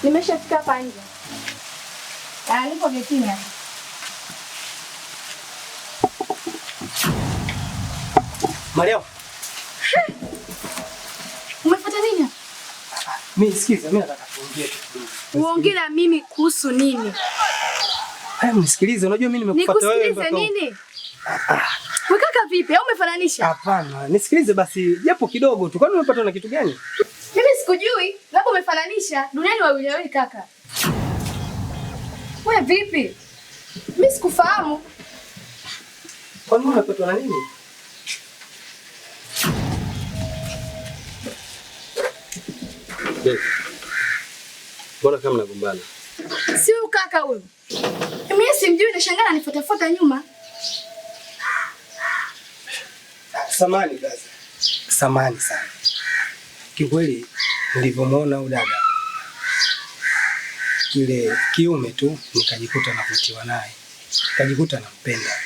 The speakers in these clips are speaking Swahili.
Nimeshafika hapa nje. Nipo getini. Mariam. Umefuata nini? Mimi sikiza, mimi nataka tuongee tu. Uongee na mimi kuhusu nini? Nisikilize, unajua mimi nimekufuata wewe ndio. Nisikilize nini? Wewe kaka vipi? Au umefananisha? Hapana, nisikilize basi japo kidogo tu. Kwani umepata na kitu gani? Mimi sikujui, labda umefananisha. Duniani wawili wawili kaka. Wewe vipi? Mimi sikufahamu. Kwani umepatwa na nini? Mbona kama mnagombana? Si huyu kaka huyu. Mimi simjui, nashangaa anifuatafuata nyuma. Samahani gaza. Samahani sana. Kikweli nilivyomuona huyu dada ile kiume tu nikajikuta navutiwa naye. Nikajikuta nampenda.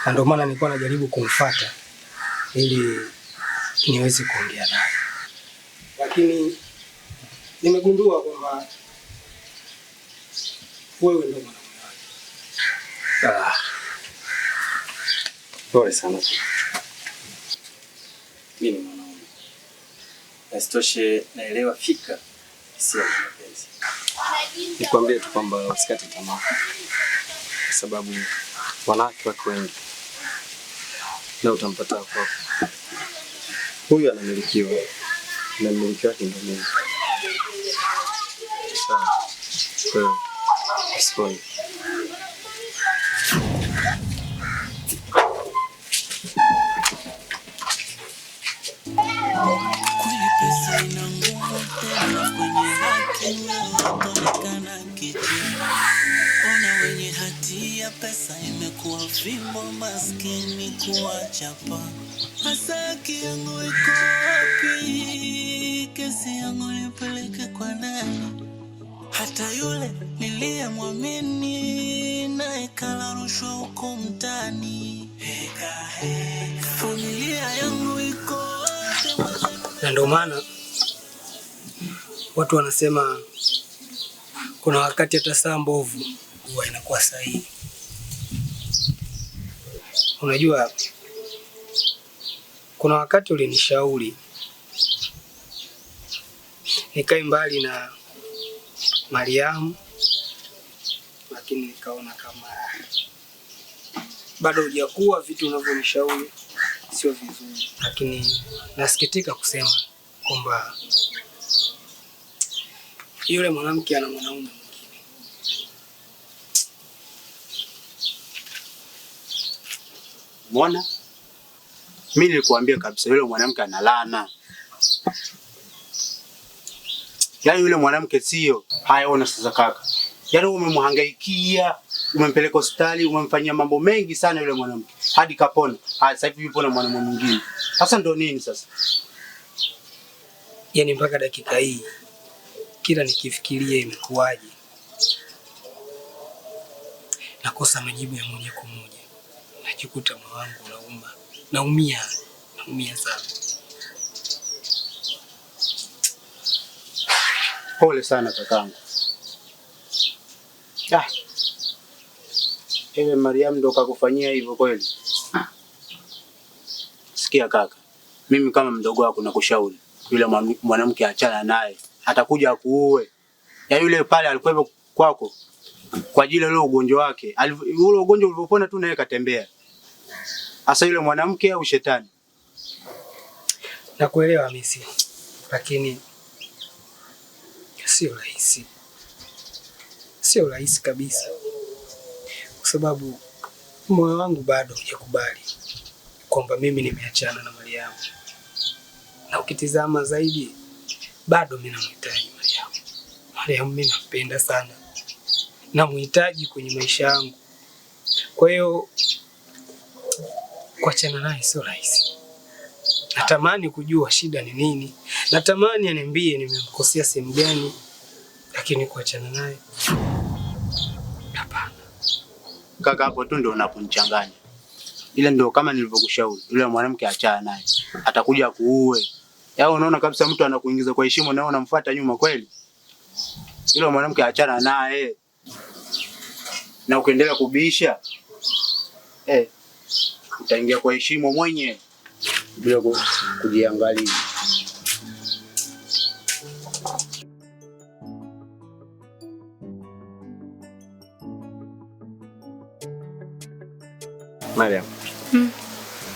Na ndio maana nilikuwa najaribu kumfuata ili niweze kuongea naye. Lakini nimegundua kwamba wewe ndio mwanaume wake. Pole sana. Mimi ni mwanaume. Nasitoshe naelewa fika hisia za mapenzi. Nikwambie tu kwamba usikate tamaa. Kwa sababu wanawake wako wengi. Na utampata kwako. Huyu anamilikiwa. Na mmiliki wake ndio mimi. Sawa. Kwa hiyo usikoni. Fimbo maskini kuwachapa. Haki yangu iko wapi? Kesi yangu nipeleke kwa nani? Hata yule niliyemwamini naye kala rushwa huko mtaani. Familia yangu iko wapi? Na ndio maana watu wanasema kuna wakati hata saa mbovu huwa inakuwa sahihi. Unajua, kuna wakati ulinishauri nikae mbali na Mariamu, lakini nikaona kama bado hujakuwa, vitu unavyonishauri sio vizuri. Lakini nasikitika kusema kwamba yule mwanamke ana mwanaume mwingine. Mbona? Mimi nilikuambia kabisa yule mwanamke ana laana. Yaani yule mwanamke sio. Haya, ona sasa kaka. Yaani umemhangaikia, umempeleka hospitali, umemfanyia mambo mengi sana yule mwanamke. Hadi kapona. Haya, sasa hivi yupo na mwanamume mwingine. Sasa ndio nini sasa? Yaani mpaka dakika hii kila nikifikiria imekuwaje, nakosa majibu ya moja kwa moja. Najikuta moyo wangu unauma. Naumia sana. Pole sana kakangu. Ewe Mariam ndo kakufanyia hivyo kweli? Sikia kaka, mimi kama mdogo wako nakushauri, yule mwanamke achana naye, atakuja akuue. Ya yule pale alikuwa kwako kwa ajili ya ule ugonjwa wake. Ule ugonjwa ulipopona tu naye katembea. Asa yule mwanamke au shetani? Nakuelewa Hamisi, lakini sio rahisi. Sio rahisi kabisa. Kwa sababu moyo wangu bado hujakubali kwamba mimi nimeachana na Mariamu. Na ukitizama zaidi bado mimi namhitaji Mariamu. Mariamu mimi nampenda sana. Namhitaji kwenye maisha yangu. Kwa hiyo kuachana naye sio rahisi. Natamani kujua shida ni nini. Natamani aniambie nimemkosea sehemu gani, lakini kuachana naye hapana. Kaka, hapo tu ndio unaponichanganya. Ile ndio kama nilivyokushauri, yule mwanamke achana naye, atakuja kuue. Yao unaona kabisa mtu anakuingiza kwa heshima na unamfuata nyuma kweli? Yule mwanamke achana naye. Na ukiendelea kubisha utaingia kwa heshima mwenyewe bila kujiangalia. Mariam.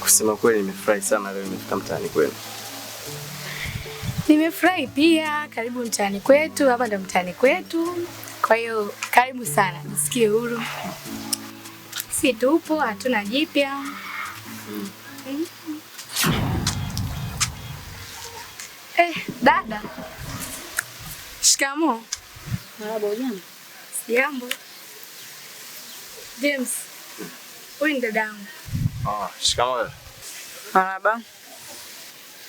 Kusema kweli nimefurahi sana leo nimefika mtaani kwenu. Nimefurahi pia, karibu mtaani kwetu, hapa ndo mtaani kwetu. Kwa hiyo karibu sana, nisikie huru. Si tupo, hatuna jipya. Dada. Shikamoo. Marahaba, jambo. Jambo. James. Huyu ni dadangu. Shikamoo. Marahaba.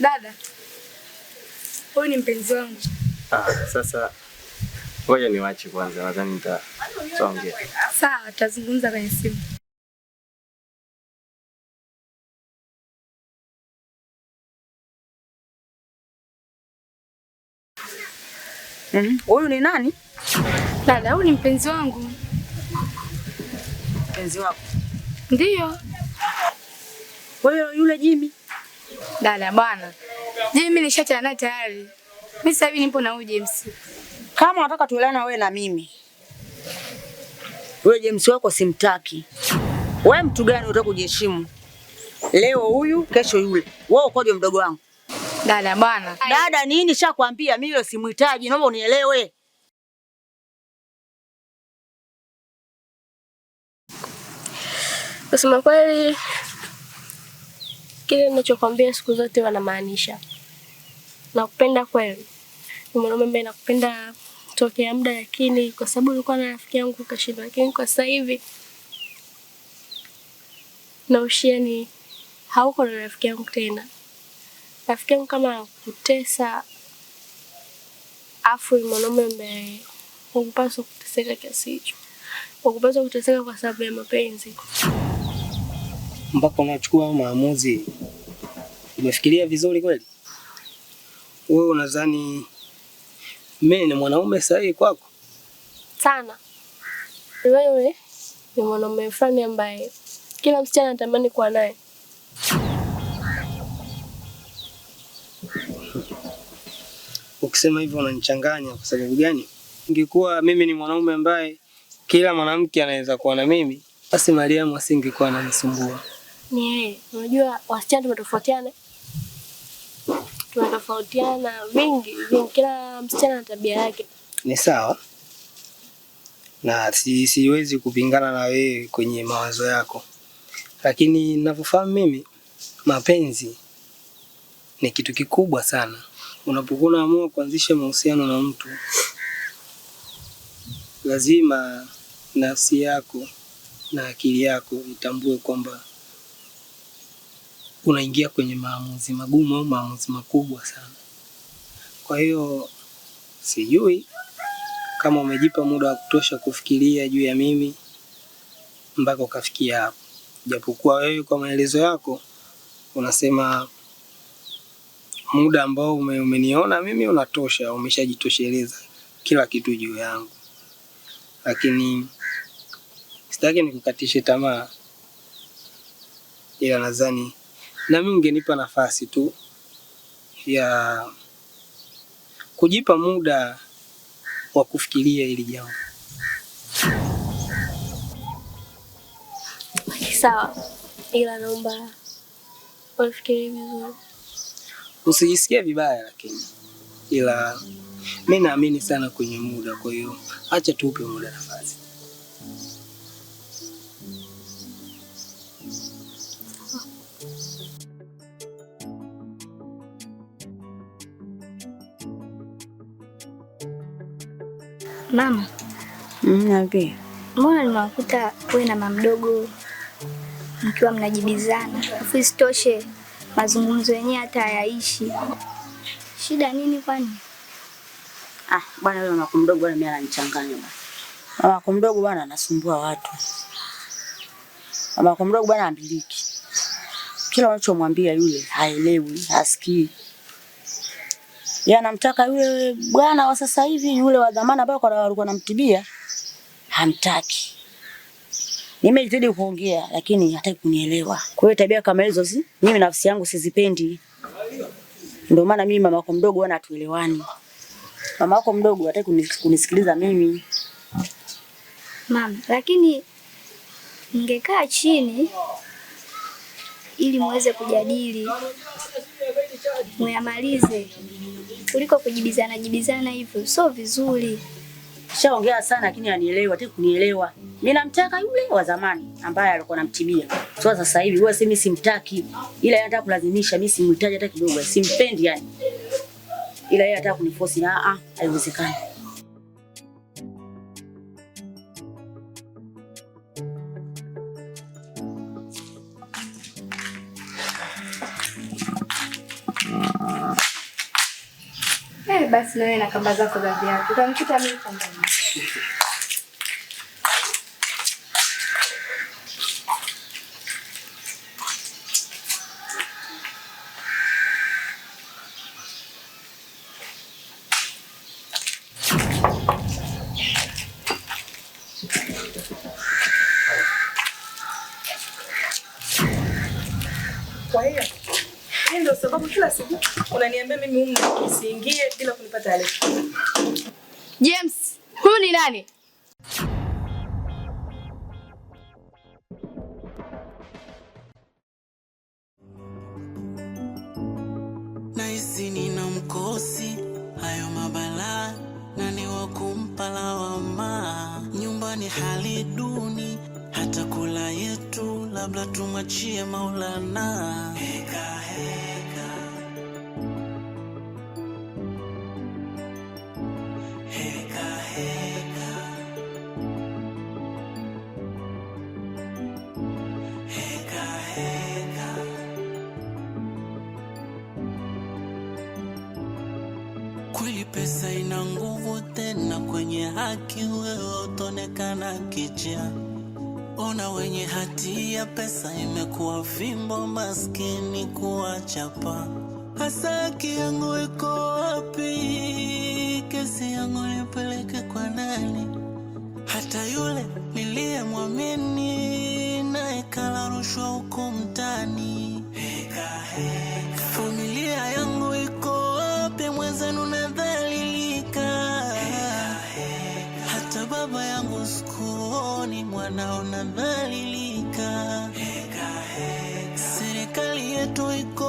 Dada. Huyu ni mpenzi wangu. Sasa ngoja niwache kwanza, nadhani nitaongea. Sawa, tutazungumza kwenye simu. Huyu ni nani? Dada, huyu ni mpenzi wangu. Mpenzi wako? Ndiyo. Wewe yule Jimmy? Dada bwana. Jimmy nishachana naye tayari. Mimi sasa hivi nipo na huyu James. Kama unataka tuelewane wewe na mimi, wewe James wako simtaki. Wewe mtu gani unataka kujiheshimu? Leo huyu, kesho yule. Wewe ukoje mdogo wangu? Dada bwana. Dada nini? Shakwambia mimi yule simhitaji, naomba unielewe. Kusema kweli, kile ninachokwambia siku zote wanamaanisha. Nakupenda kweli. Ni mwanaume ambaye nakupenda tokea muda, lakini kwa sababu ulikuwa na rafiki yangu ukashindwa. Lakini kwa sasa hivi na ushia hauko na rafiki yangu tena. Rafiki yangu kama kutesa, afu mwanaume ambaye hukupaswa kuteseka kiasi hicho. Hukupaswa kuteseka kwa sababu ya mapenzi. Mpaka unachukua maamuzi, umefikiria vizuri kweli? Wewe unadhani mimi ni mwanaume sahihi kwako? Sana. Wewe ni mwanaume fulani ambaye kila msichana anatamani kuwa naye. Ukisema hivyo unanichanganya. Kwa sababu gani? Ingekuwa mimi ni mwanaume ambaye kila mwanamke anaweza kuwa na mimi, basi Mariam asingekuwa ananisumbua. Ni yeye. Unajua wasichana tumetofautiana. Tunatofautiana vingi. Kila msichana na tabia yake. Ni sawa. Na siwezi kupingana na wewe kwenye mawazo yako. Lakini ninavyofahamu mimi, mapenzi ni kitu kikubwa sana. Unapokuwa unaamua kuanzisha mahusiano na mtu, lazima nafsi yako na akili yako itambue kwamba unaingia kwenye maamuzi magumu au maamuzi makubwa sana. Kwa hiyo sijui kama umejipa muda wa kutosha kufikiria juu ya mimi mpaka ukafikia hapo. Japokuwa wewe kwa maelezo yako unasema muda ambao umeniona mimi unatosha, umeshajitosheleza kila kitu juu yangu. Lakini sitaki nikukatishe tamaa, ila nadhani na mimi ungenipa nafasi tu ya kujipa muda wa kufikiria hili jambo. Sawa. Ila naomba ufikirie vizuri. Usijisikie vibaya lakini. Ila mimi naamini sana kwenye muda, kwa hiyo acha tupe muda nafasi. Mama. Napi. Mbona nimewakuta wewe na mama mdogo mkiwa mnajibizana? Afu isitoshe mazungumzo yenyewe hata hayaishi. Shida nini kwani? Bwana wewe mama mdogo bwana mimi ananichanganya bwana. Mama mdogo bwana anasumbua watu. Mama mdogo bwana ambiliki. Kila unachomwambia yule haelewi, hasikii. Yeye anamtaka yule bwana wa sasa hivi, yule wa dhamana ambaye alikuwa anamtibia, hamtaki. Nimejitahidi kuongea lakini hataki kunielewa. Kwa hiyo tabia kama hizo mimi nafsi yangu sizipendi. Ndio maana mimi mama yako mdogo bwana hatuelewani. Mama yako mdogo hataki kunisikiliza mimi. Mama, lakini ningekaa chini ili muweze kujadili, muyamalize, kuliko kujibizana hivyo, sio vizuri. Shaongea sana lakini anielewa, hataki kunielewa. Mimi namtaka yule wa zamani ambaye alikuwa anamtibia. So sasa hivi wewe mimi simtaki. Ila yeye anataka kulazimisha, mimi simhitaji hata kidogo, simpendi yani. Ila yeye anataka kuniforce na haiwezekani. Basi na wewe na kamba zako za viatu. Utanikuta mimi kambani. Kwa hiyo ndio sababu kila siku unaniambia mimi humu nisiingie bila kunipa taarifa. James, huyu ni nani? Nahisi nina mkosi, hayo mabala nani wa kumpa lawama. Nyumbani hali duni, hata kula yetu labda tumwachie Maulana. Heka heka, heka heka, heka heka. Kweli pesa ina nguvu, tena kwenye haki wewe utonekana kicha. Ona wenye hatia, pesa imekuwa fimbo, maskini kuwa chapa. Hasa haki yangu iko wapi? Kesi yangu nipeleke kwa nani? Hata yule niliyemwamini naye kala rushwa huko mtaani. Familia yangu iko wapi? Mwenzenu nadhalilika. Hata baba yangu sikuoni, mwanao nadhalilika. Serikali yetu iko